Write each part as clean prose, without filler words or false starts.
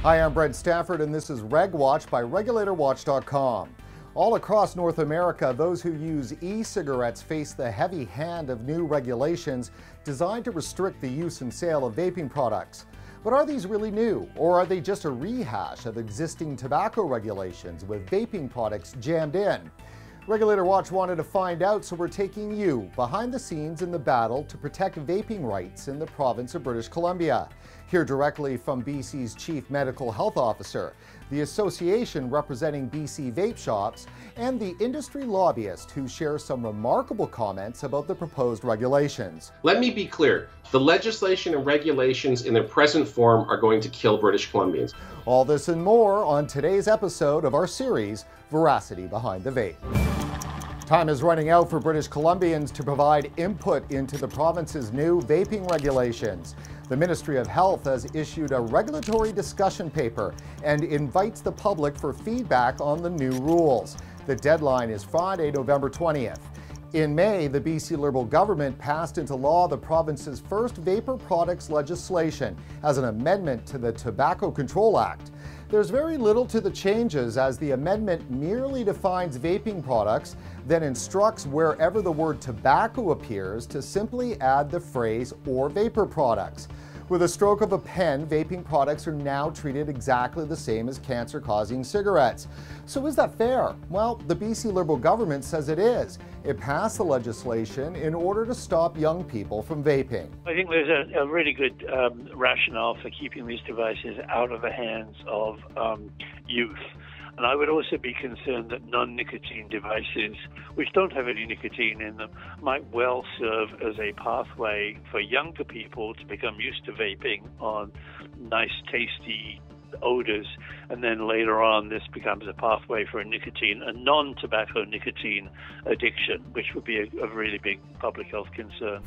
Hi, I'm Brent Stafford, and this is Reg Watch by RegulatorWatch.com. All across North America, those who use e-cigarettes face the heavy hand of new regulations designed to restrict the use and sale of vaping products. But are these really new, or are they just a rehash of existing tobacco regulations with vaping products jammed in? Regulator Watch wanted to find out, so we're taking you behind the scenes in the battle to protect vaping rights in the province of British Columbia. Hear directly from BC's Chief Medical Health Officer, the association representing BC vape shops, and the industry lobbyist who shares some remarkable comments about the proposed regulations. Let me be clear. The legislation and regulations in their present form are going to kill British Columbians. All this and more on today's episode of our series, Veracity Behind the Vape. Time is running out for British Columbians to provide input into the province's new vaping regulations. The Ministry of Health has issued a regulatory discussion paper and invites the public for feedback on the new rules. The deadline is Friday, November 20th. In May, the BC Liberal government passed into law the province's first vapor products legislation as an amendment to the Tobacco Control Act. There's very little to the changes, as the amendment merely defines vaping products, then instructs wherever the word tobacco appears to simply add the phrase "or vapor products." With a stroke of a pen, vaping products are now treated exactly the same as cancer-causing cigarettes. So is that fair? Well, the BC Liberal government says it is. It passed the legislation in order to stop young people from vaping. I think there's a really good rationale for keeping these devices out of the hands of youth. And I would also be concerned that non-nicotine devices, which don't have any nicotine in them, might well serve as a pathway for younger people to become used to vaping on nice, tasty odors. And then later on, this becomes a pathway for a non-tobacco nicotine addiction, which would be a really big public health concern.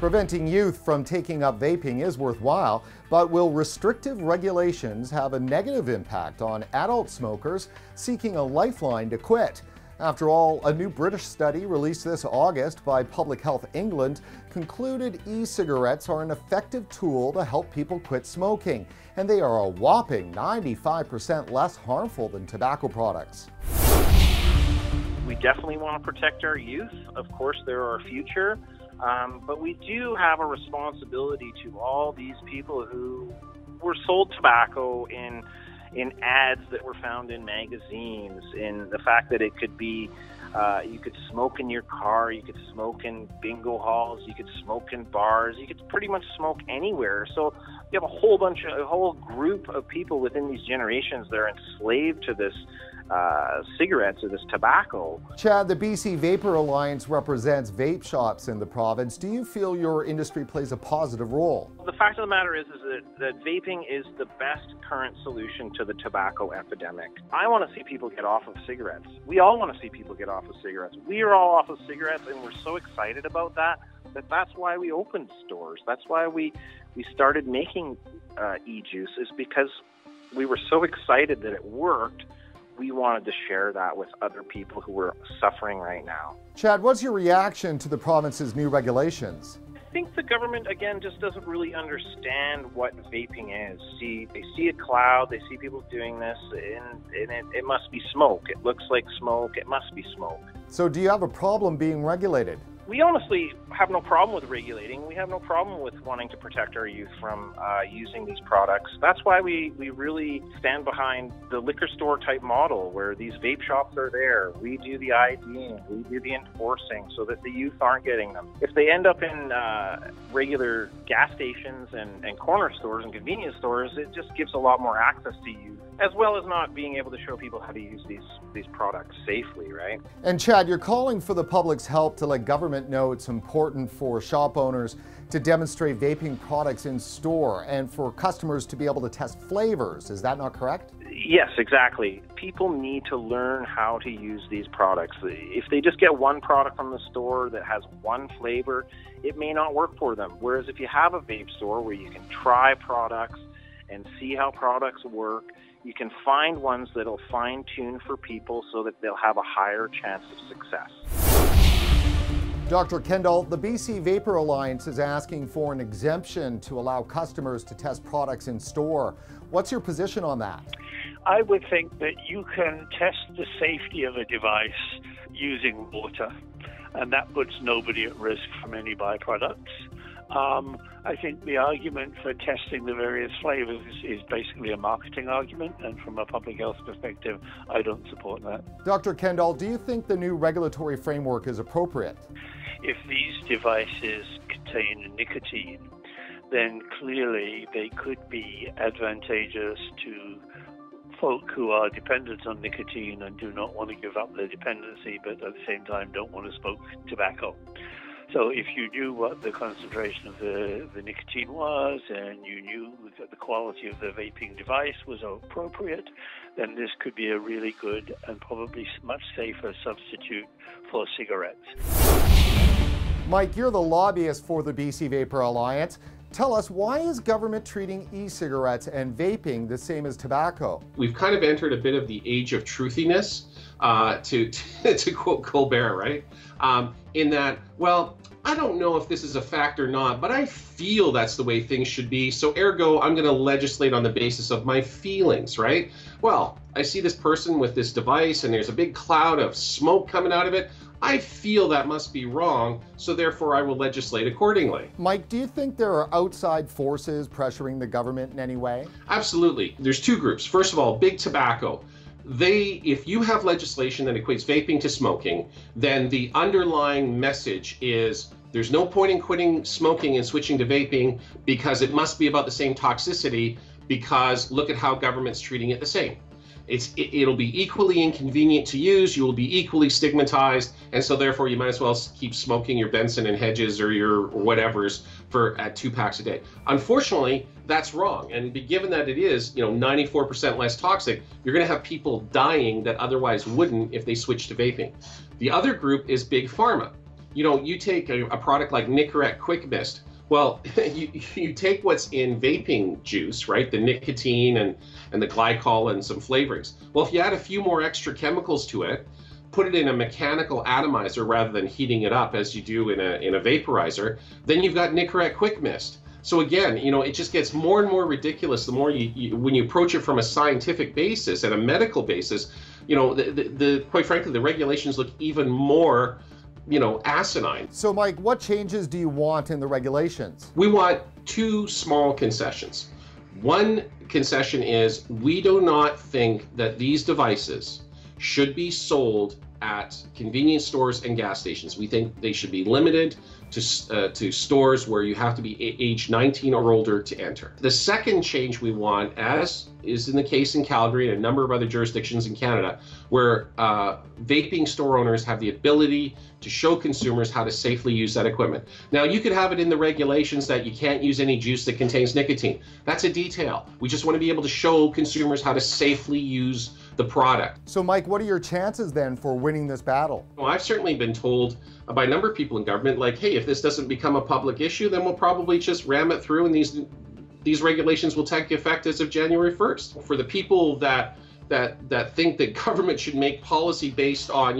Preventing youth from taking up vaping is worthwhile, but will restrictive regulations have a negative impact on adult smokers seeking a lifeline to quit? After all, a new British study released this August by Public Health England concluded e-cigarettes are an effective tool to help people quit smoking, and they are a whopping 95% less harmful than tobacco products. We definitely want to protect our youth. Of course, they're our future. But we do have a responsibility to all these people who were sold tobacco in ads that were found in magazines, in the fact that it could be, you could smoke in your car, you could smoke in bingo halls, you could smoke in bars, you could pretty much smoke anywhere. So you have a whole group of people within these generations that are enslaved to this cigarettes or this tobacco. Chad, the BC Vapor Alliance represents vape shops in the province. Do you feel your industry plays a positive role? The fact of the matter is that vaping is the best current solution to the tobacco epidemic. I want to see people get off of cigarettes. We all want to see people get off of cigarettes. We are all off of cigarettes, and we're so excited about that that's why we opened stores. That's why we started making e-juice, is because we were so excited that it worked. We wanted to share that with other people who were suffering right now. Chad, what's your reaction to the province's new regulations? I think the government, again, just doesn't really understand what vaping is. They see a cloud, they see people doing this, and it must be smoke. It looks like smoke, it must be smoke. So do you have a problem being regulated? We honestly have no problem with regulating. We have no problem with wanting to protect our youth from using these products. That's why we really stand behind the liquor store type model, where these vape shops are there. We do the IDing, we do the enforcing so that the youth aren't getting them. If they end up in regular gas stations and corner stores and convenience stores, it just gives a lot more access to youth, as well as not being able to show people how to use these products safely, right? And Chad, you're calling for the public's help to let government know it's important for shop owners to demonstrate vaping products in store and for customers to be able to test flavors. Is that not correct? Yes, exactly. People need to learn how to use these products. If they just get one product from the store that has one flavor, it may not work for them. Whereas if you have a vape store where you can try products and see how products work, you can find ones that'll fine-tune for people so that they'll have a higher chance of success. Dr. Kendall, the BC Vapor Alliance is asking for an exemption to allow customers to test products in store. What's your position on that? I would think that you can test the safety of a device using water, and that puts nobody at risk from any byproducts. I think the argument for testing the various flavors is basically a marketing argument, and from a public health perspective, I don't support that. Dr. Kendall, do you think the new regulatory framework is appropriate? If these devices contain nicotine, then clearly they could be advantageous to folk who are dependent on nicotine and do not want to give up their dependency, but at the same time don't want to smoke tobacco. So if you knew what the concentration of the nicotine was, and you knew that the quality of the vaping device was appropriate, then this could be a really good and probably much safer substitute for cigarettes. Mike, you're the lobbyist for the BC Vapor Alliance. Tell us, why is government treating e-cigarettes and vaping the same as tobacco? We've kind of entered a bit of the age of truthiness, to quote Colbert, right? In that, well, I don't know if this is a fact or not, but I feel that's the way things should be. So ergo, I'm going to legislate on the basis of my feelings, right? Well, I see this person with this device and there's a big cloud of smoke coming out of it. I feel that must be wrong, so therefore I will legislate accordingly. Mike, do you think there are outside forces pressuring the government in any way? Absolutely. There's two groups. First of all, big tobacco. If you have legislation that equates vaping to smoking, then the underlying message is there's no point in quitting smoking and switching to vaping because it must be about the same toxicity, because look at how government's treating it the same. It'll be equally inconvenient to use, you will be equally stigmatized, and so therefore you might as well keep smoking your Benson and Hedges or your whatevers at 2 packs a day. Unfortunately, that's wrong, and given that it is 94% less toxic, you're going to have people dying that otherwise wouldn't if they switched to vaping. The other group is big pharma. You take a product like Nicorette Quick Mist. Well, you take what's in vaping juice, right? The nicotine and the glycol and some flavorings. Well, if you add a few more extra chemicals to it, put it in a mechanical atomizer rather than heating it up as you do in a vaporizer, then you've got Nicorette Quick Mist. So again, it just gets more and more ridiculous the more when you approach it from a scientific basis and a medical basis. Quite frankly, the regulations look even more asinine. So Mike, what changes do you want in the regulations? We want two small concessions. One concession is we do not think that these devices should be sold at convenience stores and gas stations. We think they should be limited to stores where you have to be age 19 or older to enter. The second change we want, as is in the case in Calgary and a number of other jurisdictions in Canada, where vaping store owners have the ability to show consumers how to safely use that equipment. Now, you could have it in the regulations that you can't use any juice that contains nicotine. That's a detail. We just want to be able to show consumers how to safely use the product. So Mike, what are your chances then for winning this battle? Well, I've certainly been told by a number of people in government, like, hey, if this doesn't become a public issue, then we'll probably just ram it through and these regulations will take effect as of January 1st. For the people that think that government should make policy based on,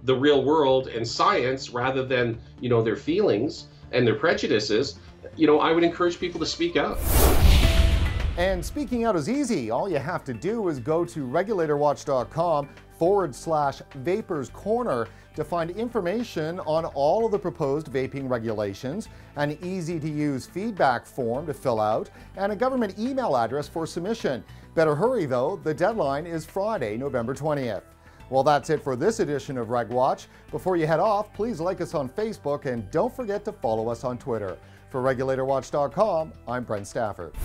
the real world and science rather than, their feelings and their prejudices, I would encourage people to speak out. And speaking out is easy. All you have to do is go to regulatorwatch.com/Vapors Corner to find information on all of the proposed vaping regulations, an easy-to-use feedback form to fill out, and a government email address for submission. Better hurry though, the deadline is Friday, November 20th. Well, that's it for this edition of Reg Watch. Before you head off, please like us on Facebook and don't forget to follow us on Twitter. For regulatorwatch.com, I'm Brent Stafford.